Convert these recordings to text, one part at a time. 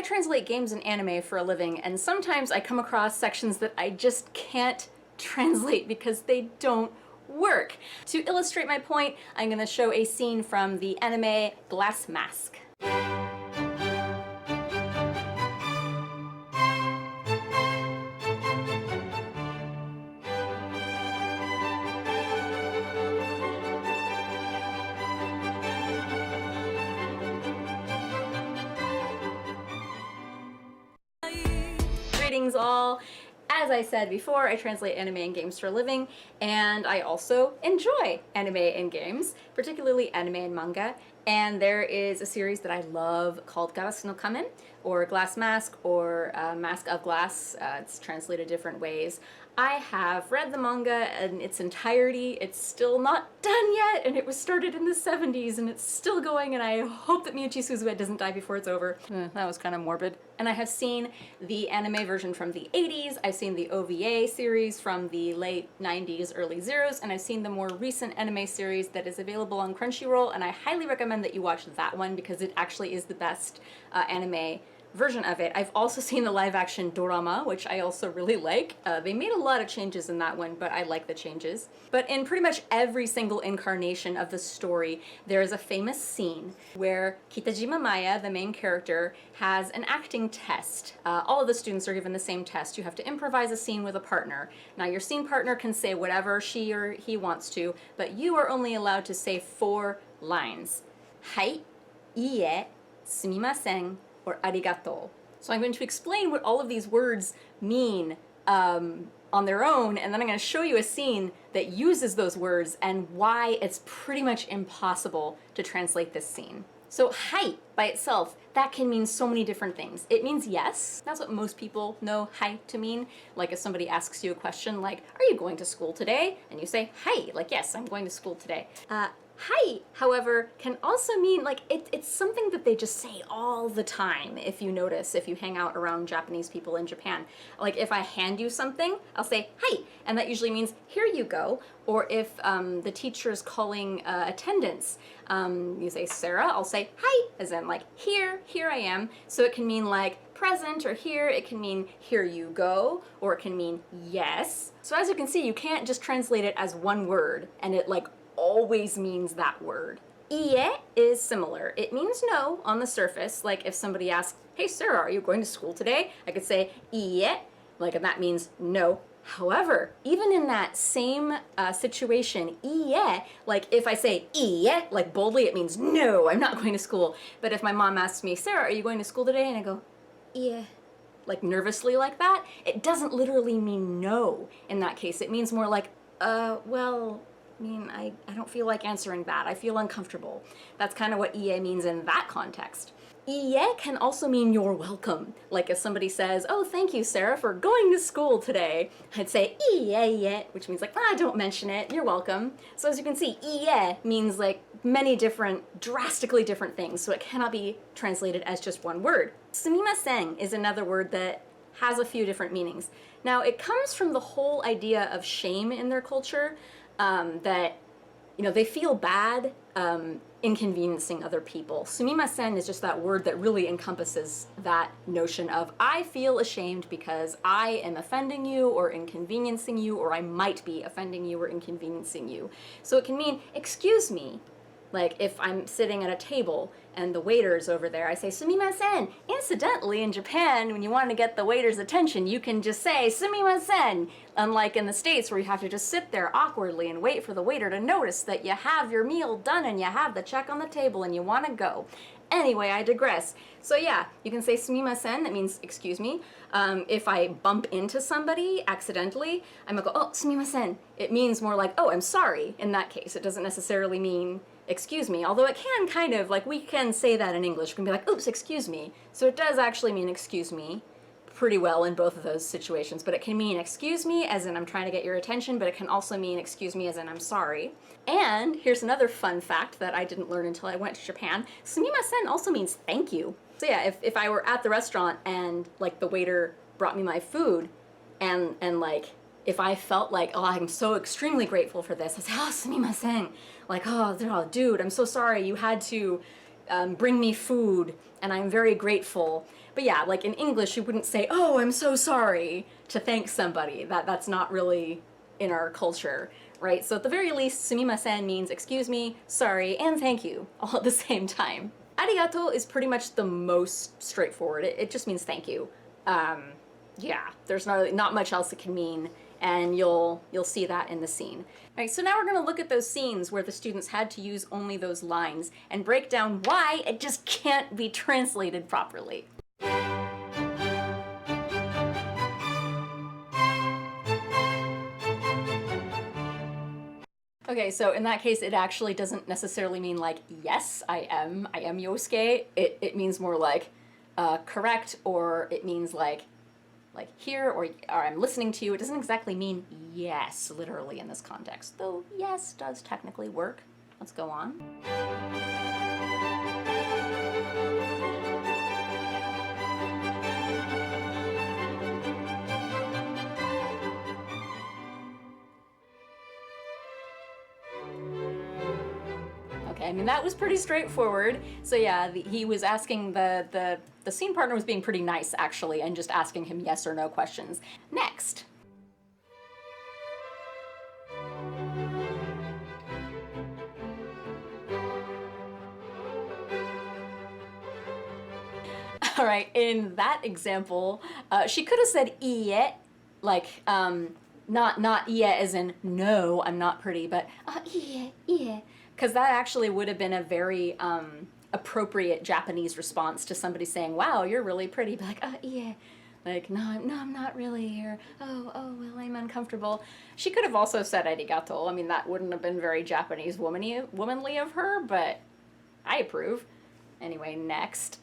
I translate games and anime for a living, and sometimes I come across sections that I just can't translate because they don't work. To illustrate my point, I'm going to show a scene from the anime Glass Mask. Greetings all! As I said before, I translate anime and games for a living, and I also enjoy anime and games, particularly anime and manga. And there is a series that I love called Garasu no Kamen, or Glass Mask, or Mask of Glass. It's translated different ways. I have read the manga in its entirety. It's still not done yet, and it was started in the 70s, and it's still going, and I hope that Miyuchi Suzume doesn't die before it's over. That was kind of morbid. And I have seen the anime version from the 80s, I've seen the OVA series from the late 90s, early zeros, and I've seen the more recent anime series that is available on Crunchyroll, and I highly recommend that you watch that one because it actually is the best anime version of it. I've also seen the live-action dorama, which I also really like. They made a lot of changes in that one, but I like the changes. But in pretty much every single incarnation of the story, there is a famous scene where Kitajima Maya, the main character, has an acting test. All of the students are given the same test. You have to improvise a scene with a partner. Now, your scene partner can say whatever she or he wants to, but you are only allowed to say 4 lines. Hai, iie, sumimasen, or arigatou. So I'm going to explain what all of these words mean on their own, and then I'm going to show you a scene that uses those words and why it's pretty much impossible to translate this scene. So hai by itself, that can mean so many different things. It means yes. That's what most people know hai to mean. Like if somebody asks you a question like, are you going to school today? And you say hai, like yes, I'm going to school today. Hai, however, can also mean, like, it's something that they just say all the time, if you notice, if you hang out around Japanese people in Japan. Like, if I hand you something, I'll say, hai, and that usually means, here you go. Or if the teacher's calling attendance, you say, Sarah, I'll say, hai, as in, like, here I am. So it can mean, like, present or here, it can mean here you go, or it can mean yes. So as you can see, you can't just translate it as one word, and it, like, always means that word. Iie is similar. It means no on the surface. Like if somebody asks, hey Sarah, are you going to school today? I could say iie, like, and that means no. However, even in that same situation, iie, like if I say iie, like boldly, it means no, I'm not going to school. But if my mom asks me, Sarah, are you going to school today? And I go, iie, like nervously like that, it doesn't literally mean no in that case. It means more like, well, I mean, I don't feel like answering that. I feel uncomfortable. That's kind of what iie means in that context. Iie can also mean you're welcome. Like if somebody says, oh, thank you, Sarah, for going to school today, I'd say iie, which means like, don't mention it, you're welcome. So as you can see, iie means like many different, drastically different things, so it cannot be translated as just one word. Sumimasen is another word that has a few different meanings. Now, it comes from the whole idea of shame in their culture, that, you know, they feel bad inconveniencing other people. Sumimasen is just that word that really encompasses that notion of I feel ashamed because I am offending you or inconveniencing you, or I might be offending you or inconveniencing you. So it can mean, excuse me. Like if I'm sitting at a table and the waiter's over there, I say sumimasen. Incidentally, in Japan, when you want to get the waiter's attention, you can just say sumimasen. Unlike in the States where you have to just sit there awkwardly and wait for the waiter to notice that you have your meal done and you have the check on the table and you want to go. Anyway, I digress. So yeah, you can say sumimasen, that means excuse me. If I bump into somebody accidentally, I'm gonna go, oh, sumimasen. It means more like, oh, I'm sorry in that case. It doesn't necessarily mean excuse me, although it can kind of, like, we can say that in English. We can be like, oops, excuse me. So it does actually mean excuse me pretty well in both of those situations, but it can mean excuse me as in I'm trying to get your attention, but it can also mean excuse me as in I'm sorry. And here's another fun fact that I didn't learn until I went to Japan. Sumimasen also means thank you. So yeah, if I were at the restaurant and like the waiter brought me my food and like if I felt like, oh, I'm so extremely grateful for this, I say, oh, sumimasen. Like, oh, dude, I'm so sorry you had to bring me food and I'm very grateful. But yeah, like in English, you wouldn't say, "Oh, I'm so sorry," to thank somebody. That's not really in our culture, right? So at the very least, sumimasen means excuse me, sorry, and thank you all at the same time. Arigatou is pretty much the most straightforward. It just means thank you. Yeah, there's not much else it can mean, and you'll see that in the scene. All right, so now we're gonna look at those scenes where the students had to use only those lines and break down why it just can't be translated properly. Okay, so in that case, it actually doesn't necessarily mean like, yes, I am Yosuke. It means more like correct, or it means like here, or I'm listening to you. It doesn't exactly mean yes, literally in this context, though yes does technically work. Let's go on. Okay, I mean, that was pretty straightforward. So yeah, he was asking, the scene partner was being pretty nice, actually, and just asking him yes or no questions. Next. All right, in that example, she could have said iie, like, not iie as in no, I'm not pretty, but iie, because that actually would have been a very appropriate Japanese response to somebody saying, wow, you're really pretty, but like, iie. Like, no, I'm not really, or oh, well, I'm uncomfortable. She could have also said arigato. I mean, that wouldn't have been very Japanese womanly of her, but I approve. Anyway, next.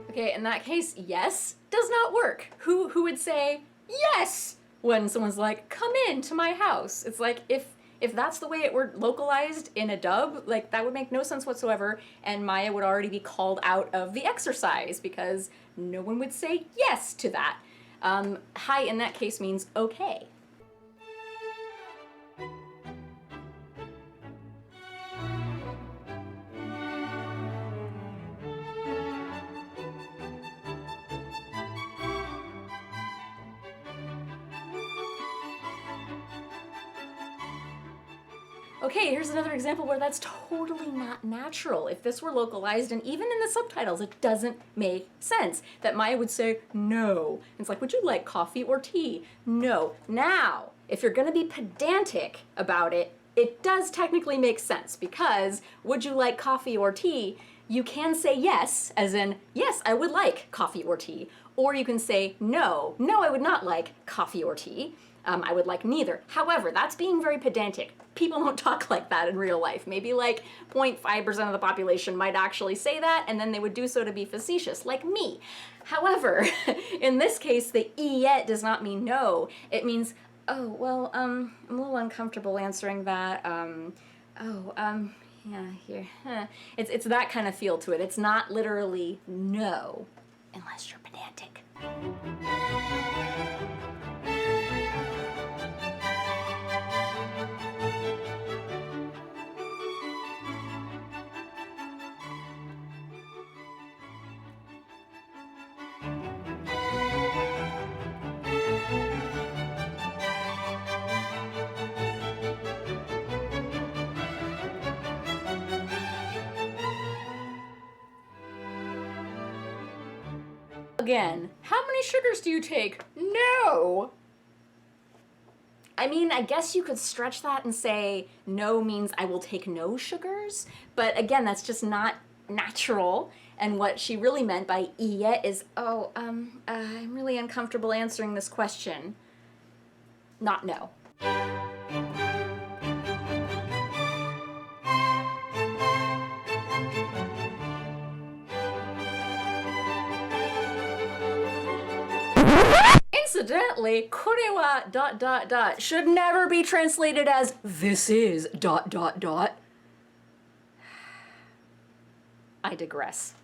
Okay, in that case, yes does not work. Who would say yes when someone's like, come in to my house? It's like, if that's the way it were localized in a dub, like that would make no sense whatsoever, and Maya would already be called out of the exercise because no one would say yes to that. Hi in that case means okay. Okay, here's another example where that's totally not natural. If this were localized, and even in the subtitles, it doesn't make sense that Maya would say no. It's like, would you like coffee or tea? No. Now, if you're gonna be pedantic about it, it does technically make sense, because would you like coffee or tea? You can say yes, as in, yes, I would like coffee or tea. Or you can say no, I would not like coffee or tea. I would like neither. However, that's being very pedantic. People don't talk like that in real life. Maybe like 0.5% of the population might actually say that, and then they would do so to be facetious, like me. However, in this case, the iet does not mean no. It means, oh, well, I'm a little uncomfortable answering that. Yeah, here. It's that kind of feel to it. It's not literally no, unless you're pedantic. Again, how many sugars do you take? No! I mean, I guess you could stretch that and say no means I will take no sugars, but again, that's just not natural. And what she really meant by iet is, oh, I'm really uncomfortable answering this question. Not no. Incidentally, これは ... should never be translated as this is ... I digress.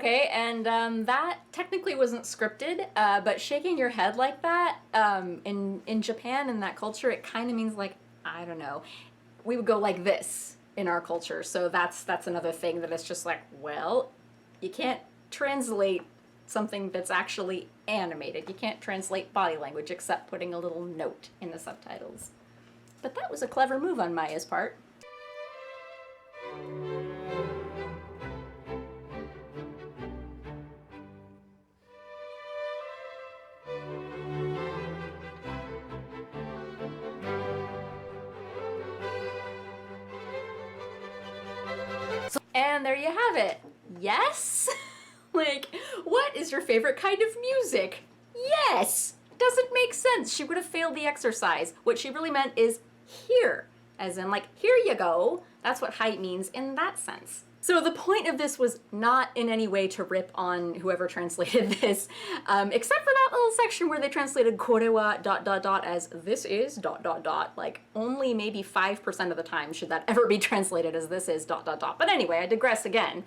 Okay, and that technically wasn't scripted, but shaking your head like that, in Japan, in that culture, it kind of means like, I don't know, we would go like this in our culture. So that's another thing that it's just like, well, you can't translate something that's actually animated. You can't translate body language except putting a little note in the subtitles. But that was a clever move on Maya's part. And there you have it. Yes? Like, what is your favorite kind of music? Yes! Doesn't make sense. She would have failed the exercise. What she really meant is here. As in, like, here you go. That's what height means in that sense. So the point of this was not in any way to rip on whoever translated this, except for that little section where they translated korewa ... as this is ... Like, only maybe 5% of the time should that ever be translated as this is ... But anyway, I digress again.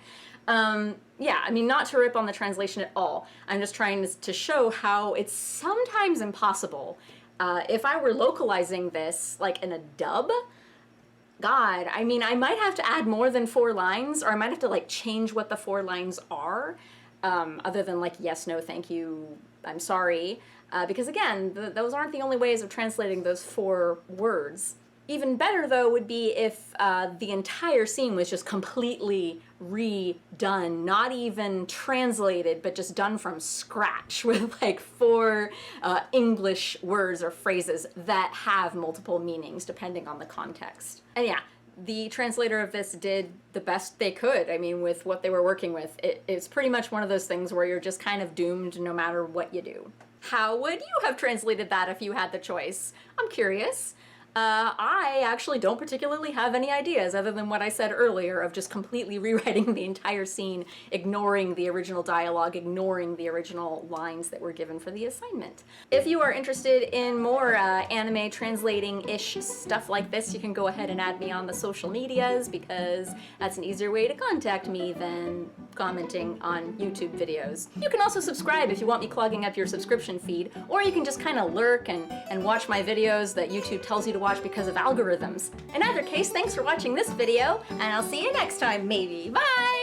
Yeah, I mean, not to rip on the translation at all. I'm just trying to show how it's sometimes impossible. If I were localizing this, like in a dub, God, I mean, I might have to add more than 4 lines, or I might have to like change what the 4 lines are, other than like yes, no, thank you, I'm sorry, because again, those aren't the only ways of translating those 4 words. Even better, though, would be if the entire scene was just completely redone, not even translated, but just done from scratch with like 4 English words or phrases that have multiple meanings depending on the context. And yeah, the translator of this did the best they could. I mean, with what they were working with, it's pretty much one of those things where you're just kind of doomed no matter what you do. How would you have translated that if you had the choice? I'm curious. I actually don't particularly have any ideas other than what I said earlier of just completely rewriting the entire scene, ignoring the original dialogue, ignoring the original lines that were given for the assignment. If you are interested in more anime translating-ish stuff like this, you can go ahead and add me on the social medias, because that's an easier way to contact me than commenting on YouTube videos. You can also subscribe if you want me clogging up your subscription feed, or you can just kind of lurk and watch my videos that YouTube tells you to watch because of algorithms. In either case, thanks for watching this video, and I'll see you next time, maybe. Bye!